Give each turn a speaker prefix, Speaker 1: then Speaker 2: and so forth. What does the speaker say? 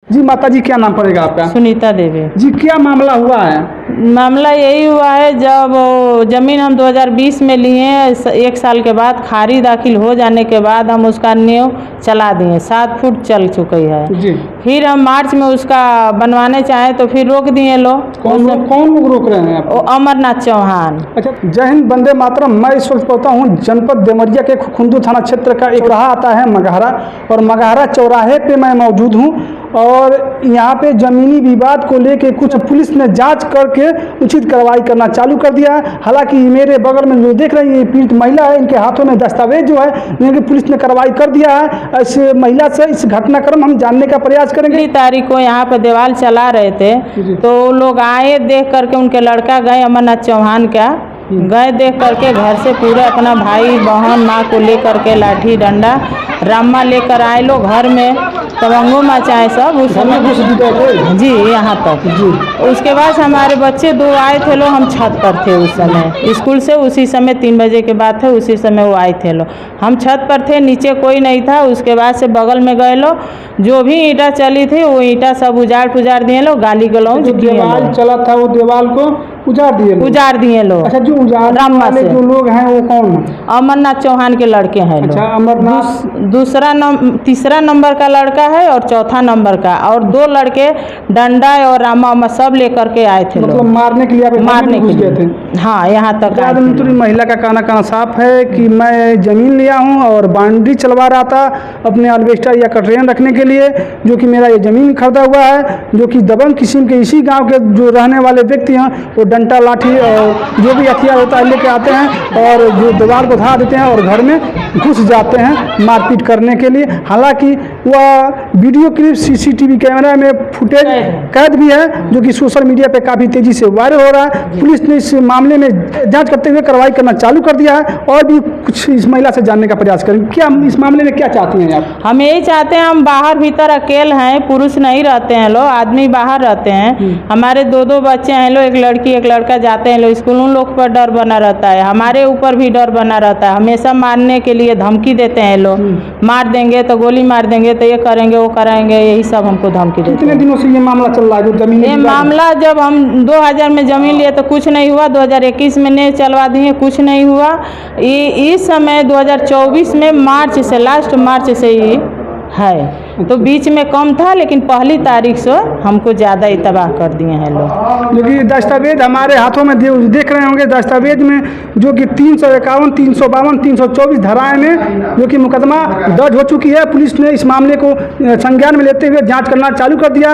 Speaker 1: जी माता जी, क्या नाम पड़ेगा आपका?
Speaker 2: सुनीता देवी।
Speaker 1: जी, क्या मामला हुआ है?
Speaker 2: मामला यही हुआ है, जब ज़मीन हम 2020 में लिए, 1 साल के बाद खारी दाखिल हो जाने के बाद हम उसका नींव चला दिए, 7 फुट चल चुकी है
Speaker 1: जी।
Speaker 2: फिर हम मार्च में उसका बनवाने चाहे तो फिर रोक दिए लोग।
Speaker 1: कौन लोग रोक रहे हैं आपको?
Speaker 2: अमरनाथ चौहान।
Speaker 1: अच्छा, जय हिंद, वंदे मातरम। मैं इस वक्त पहुंचा हूँ जनपद देवरिया के खुखुंदू थाना क्षेत्र का एक राह आता है मगहरा, और मगहरा चौराहे पे मैं मौजूद हूँ। और यहाँ पे ज़मीनी विवाद को लेके कुछ पुलिस ने जांच करके उचित कार्रवाई करना चालू कर दिया है। हालांकि मेरे बगल में जो देख रहे हैं ये पीड़ित महिला है, इनके हाथों में दस्तावेज जो है इनकी पुलिस ने कार्रवाई कर दिया है। इस महिला से इस घटनाक्रम हम जानने का प्रयास करेंगे।
Speaker 2: 3 तारीख को यहाँ पे दीवार चला रहे थे तो लोग आए, देख करके उनके लड़का गए, अमरनाथ चौहान का गए, देख करके घर से पूरे अपना भाई बहन माँ को लेकर के लाठी डंडा रामा लेकर आए लोग घर में, तवंगो मचाए सब उस समय जी यहाँ तक जी। उसके बाद हमारे बच्चे 2 आए थे लोग, हम छत पर थे उस समय स्कूल से, उसी समय 3 बजे के बाद थे, उसी समय वो आए थे लोग, हम छत पर थे, नीचे कोई नहीं था। उसके बाद से बगल में गए लोग, जो भी ईंटा चली थी वो ईंटा सब उजाड़ पुजार दिए लोग, गाली गलौज
Speaker 1: दीवार चला था वो दीवार को उजाड़ दिए लोग। अच्छा, जो उजाड़ने वाले जो लोग हैं वो कौन है?
Speaker 2: अमरनाथ चौहान के लड़के हैं लोग।
Speaker 1: अच्छा, अमरनाथ
Speaker 2: तीसरा नंबर का लड़का है और चौथा नंबर का, और 2 लड़के डंडा और रामा सब लेकर के आए थे,
Speaker 1: मतलब मारने के लिए?
Speaker 2: मारने के लिए थे, हाँ, यहाँ तक।
Speaker 1: महिला का कहना साफ है कि मैं ज़मीन लिया हूँ और बाउंड्री चलवा रहा था अपने अल्वेस्टर या कटरेन रखने के लिए, जो कि मेरा ये ज़मीन खरीदा हुआ है, जो कि दबंग किस्म के इसी गांव के जो रहने वाले व्यक्ति हैं वो डंडा लाठी और जो भी हथियार होता है लेके आते हैं और जो दीवार को धा देते हैं और घर में घुस जाते हैं मारपीट करने के लिए। हालांकि वह वीडियो क्लिप CCTV कैमरा में फुटेज कैद भी है, जो कि सोशल मीडिया पे काफ़ी तेज़ी से वायरल हो रहा है। पुलिस ने इस मामले में जांच करते हुए कार्रवाई करना चालू कर दिया है, और भी कुछ इस महिला से जानने का प्रयास करेंगे। क्या इस मामले में क्या चाहती हैं आप?
Speaker 2: हम यही चाहते हैं, हम बाहर भीतर अकेले हैं, पुरुष नहीं रहते हैं लोग, आदमी बाहर रहते हैं। हमारे 2 बच्चे हैं लोग, एक लड़की एक लड़का जाते हैं लोग स्कूल, उन लोग पर डर बना रहता है, हमारे ऊपर भी डर बना रहता है। हमेशा मारने के लिए धमकी देते हैं लोग, मार देंगे तो गोली मार देंगे तो ये करेंगे वो करेंगे, यही सब हमको धमकी देते हैं।
Speaker 1: कितने दिनों से ये मामला चल रहा है जो जमीन?
Speaker 2: ये मामला जब हम 2000 में ज़मीन लिए तो कुछ नहीं हुआ, 2021 में नहीं चलवा दिए, कुछ नहीं हुआ। इस समय 2024 में मार्च से, लास्ट मार्च से ही है, तो बीच में कम था, लेकिन पहली तारीख से हमको ज़्यादा ही तबाह कर दिए हैं लोग।
Speaker 1: जो कि दस्तावेज हमारे हाथों में देख रहे होंगे, दस्तावेज में जो कि 351, 352, 324 धाराएं में जो कि मुकदमा दर्ज हो चुकी है। पुलिस ने इस मामले को संज्ञान में लेते हुए जांच करना चालू कर दिया।